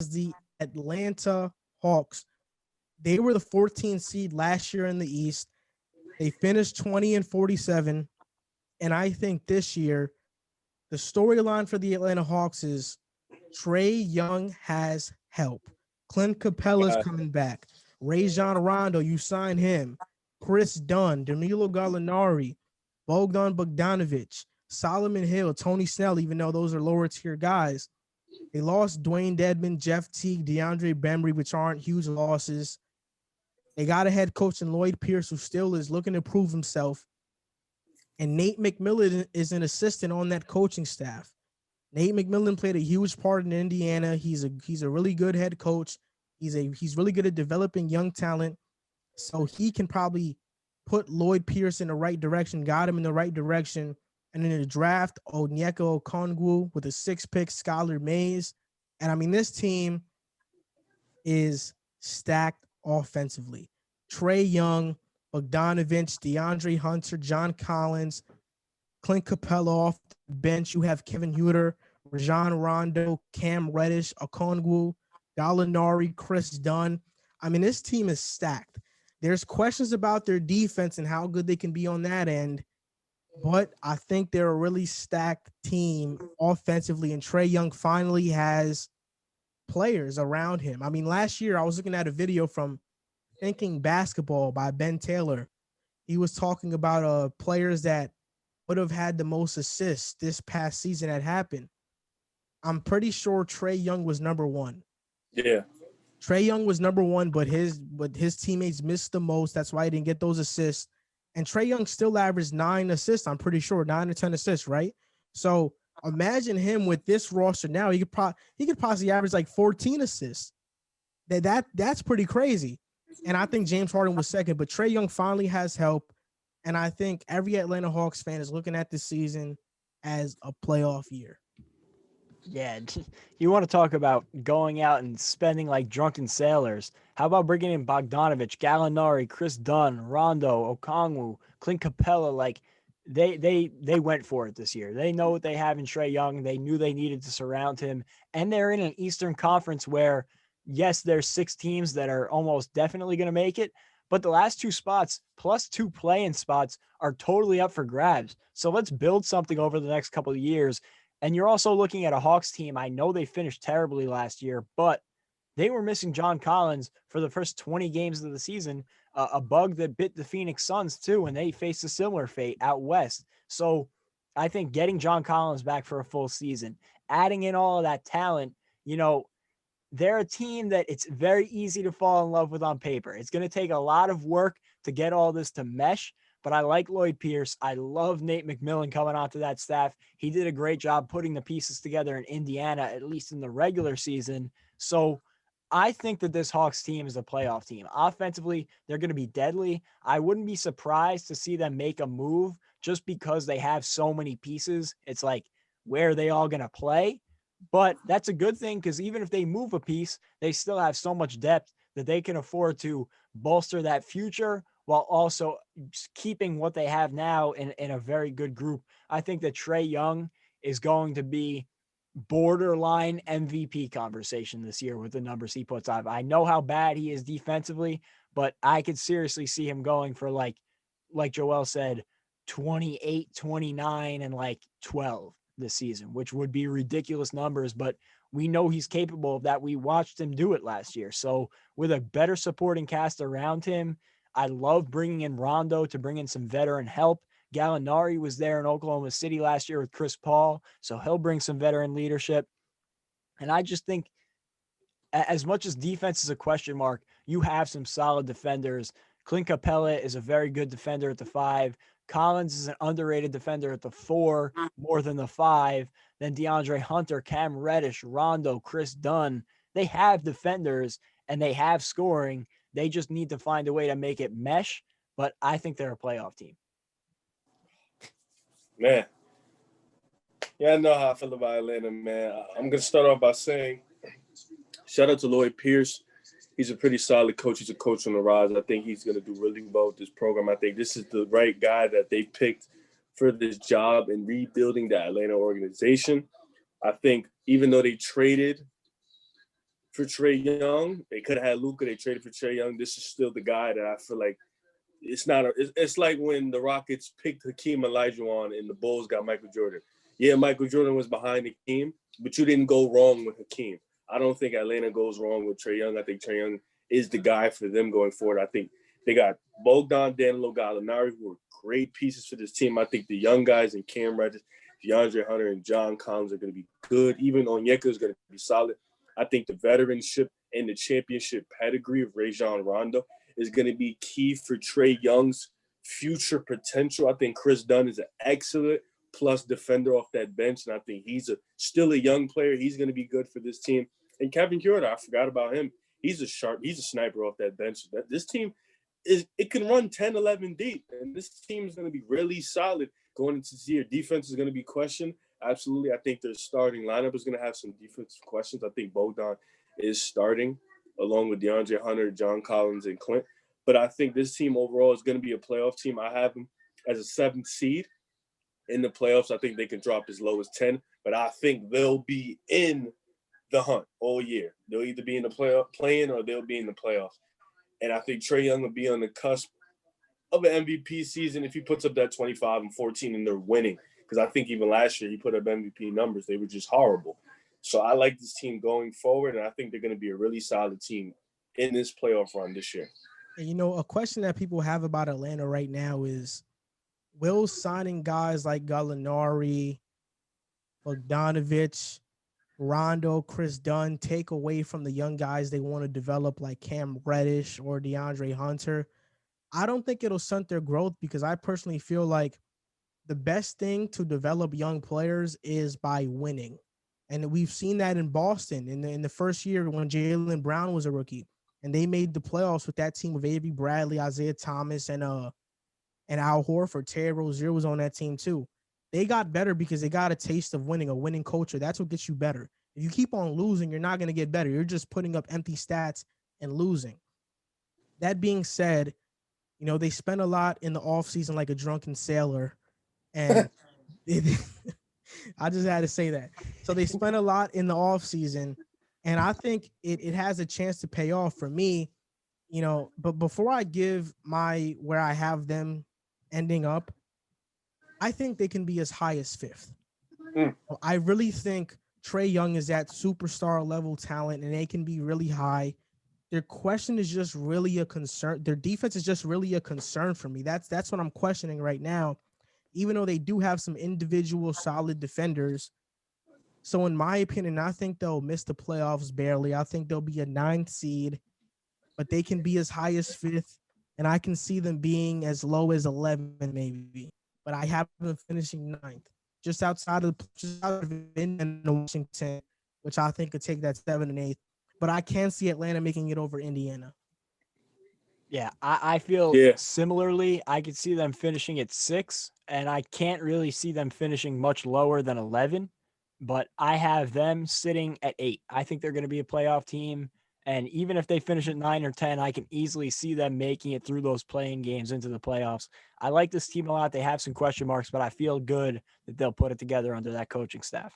the Atlanta Hawks. They were the 14th seed last year in the East. They finished 20-47. And I think this year, the storyline for the Atlanta Hawks is Trae Young has help. Clint Capella's Uh, coming back. Rajon Rondo, you sign him. Chris Dunn, Danilo Gallinari, Bogdan Bogdanovic, Solomon Hill, Tony Snell, even though those are lower tier guys. They lost Dwayne Dedman, Jeff Teague, DeAndre Bembry, which aren't huge losses. They got a head coach in Lloyd Pierce, who still is looking to prove himself. And Nate McMillan is an assistant on that coaching staff. Nate McMillan played a huge part in Indiana. He's a really good head coach. He's really good at developing young talent. So he can probably put Lloyd Pierce in the right direction, got him in the right direction. And in the draft, Onyeka Okongwu with a 6 pick, Skylar Mays. And I mean, this team is stacked offensively. Trae Young, Bogdanovich, DeAndre Hunter, John Collins, Clint Capella off the bench. You have Kevin Huter, Rajon Rondo, Cam Reddish, Okongwu, Gallinari, Chris Dunn. I mean, this team is stacked. There's questions about their defense and how good they can be on that end, but I think they're a really stacked team offensively, and Trae Young finally has players around him. I mean, last year I was looking at a video from Thinking Basketball by Ben Taylor. He was talking about players that would have had the most assists this past season that happened. I'm pretty sure Trae Young was number one. yeah. Trae Young was number one, but his teammates missed the most. That's why he didn't get those assists. And Trae Young still averaged 9 assists. I'm pretty sure 9 or 10 assists, right? So imagine him with this roster now. He could possibly average like 14 assists. That's pretty crazy. And I think James Harden was second, but Trae Young finally has help. And I think every Atlanta Hawks fan is looking at this season as a playoff year. Yeah, you want to talk about going out and spending like drunken sailors. How about bringing in Bogdanovich, Gallinari, Chris Dunn, Rondo, Okongwu, Clint Capella? Like they went for it this year. They know what they have in Trae Young. They knew they needed to surround him. And they're in an Eastern Conference where, yes, there's 6 teams that are almost definitely going to make it, but the last 2 spots plus 2 play-in spots are totally up for grabs. So let's build something over the next couple of years. And you're also looking at a Hawks team. I know they finished terribly last year, but they were missing John Collins for the first 20 games of the season, a bug that bit the Phoenix Suns too, and they faced a similar fate out west. So I think getting John Collins back for a full season, adding in all of that talent, they're a team that it's very easy to fall in love with on paper. It's going to take a lot of work to get all this to mesh, but I like Lloyd Pierce. I love Nate McMillan coming onto that staff. He did a great job putting the pieces together in Indiana, at least in the regular season. So I think that this Hawks team is a playoff team. Offensively, they're going to be deadly. I wouldn't be surprised to see them make a move just because they have so many pieces. It's like, where are they all going to play? But that's a good thing because even if they move a piece, they still have so much depth that they can afford to bolster that future while also keeping what they have now in a very good group. I think that Trae Young is going to be borderline MVP conversation this year with the numbers he puts up. I know how bad he is defensively, but I could seriously see him going for like Joel said, 28, 29, and like 12 this season, which would be ridiculous numbers, but we know he's capable of that. We watched him do it last year. So with a better supporting cast around him, I love bringing in Rondo to bring in some veteran help. Gallinari was there in Oklahoma City last year with Chris Paul, so he'll bring some veteran leadership. And I just think as much as defense is a question mark, you have some solid defenders. Clint Capella is a very good defender at the 5. Collins is an underrated defender at the 4, more than the 5. Then DeAndre Hunter, Cam Reddish, Rondo, Chris Dunn. They have defenders and they have scoring. They just need to find a way to make it mesh. But I think they're a playoff team. Man. Yeah, I know how I feel about Atlanta, man. I'm going to start off by saying shout out to Lloyd Pierce. He's a pretty solid coach. He's a coach on the rise. I think he's going to do really well with this program. I think this is the right guy that they picked for this job in rebuilding the Atlanta organization. I think even though they traded for Trae Young. They could have had Luka. They traded for Trae Young. This is still the guy that I feel like it's like when the Rockets picked Hakeem Olajuwon and the Bulls got Michael Jordan. Yeah, Michael Jordan was behind Hakeem, but you didn't go wrong with Hakeem. I don't think Atlanta goes wrong with Trae Young. I think Trae Young is the guy for them going forward. I think they got Bogdan, Danilo Gallinari, who are great pieces for this team. I think the young guys and Cam Reddish, DeAndre Hunter, and John Collins are going to be good. Even Onyeka is going to be solid. I think the veteranship and the championship pedigree of Rajon Rondo is going to be key for Trae Young's future potential. I think Chris Dunn is an excellent plus defender off that bench, and I think he's still a young player. He's going to be good for this team. And Kevin Huerter, I forgot about him. He's a sniper off that bench. This team it can run 10, 11 deep, and this team is going to be really solid going into this year. Defense is going to be questioned. Absolutely. I think their starting lineup is going to have some defensive questions. I think Bogdan is starting along with DeAndre Hunter, John Collins, and Clint. But I think this team overall is going to be a playoff team. I have them as a 7th seed in the playoffs. I think they can drop as low as 10, but I think they'll be in the hunt all year. They'll either be in the playoff playing or they'll be in the playoffs. And I think Trae Young will be on the cusp of an MVP season if he puts up that 25 and 14 and they're winning. Because I think even last year he put up MVP numbers. They were just horrible. So I like this team going forward, and I think they're going to be a really solid team in this playoff run this year. And, a question that people have about Atlanta right now is, will signing guys like Gallinari, Bogdanovich, Rondo, Chris Dunn take away from the young guys they want to develop like Cam Reddish or DeAndre Hunter? I don't think it'll stunt their growth, because I personally feel like the best thing to develop young players is by winning. And we've seen that in Boston in the first year when Jaylen Brown was a rookie, and they made the playoffs with that team of Avery Bradley, Isaiah Thomas, and Al Horford. Terry Rozier was on that team too. They got better because they got a taste of winning, a winning culture. That's what gets you better. If you keep on losing, you're not going to get better. You're just putting up empty stats and losing. That being said, they spent a lot in the offseason like a drunken sailor. And I just had to say that. So they spent a lot in the offseason, and I think it has a chance to pay off for me, but before I give where I have them ending up, I think they can be as high as 5th. I really think Trae Young is that superstar level talent, and they can be really high. Their question is just really a concern. Their defense is just really a concern for me. That's what I'm questioning right now, even though they do have some individual solid defenders. So in my opinion, I think they'll miss the playoffs barely. I think they'll be a 9th seed, but they can be as high as 5th, and I can see them being as low as 11 maybe. But I have them finishing 9th, just outside of Washington, which I think could take that 7th and 8th. But I can see Atlanta making it over Indiana. Yeah, I feel similarly. I could see them finishing at 6, and I can't really see them finishing much lower than 11, but I have them sitting at 8. I think they're going to be a playoff team, and even if they finish at 9 or 10, I can easily see them making it through those playing games into the playoffs. I like this team a lot. They have some question marks, but I feel good that they'll put it together under that coaching staff.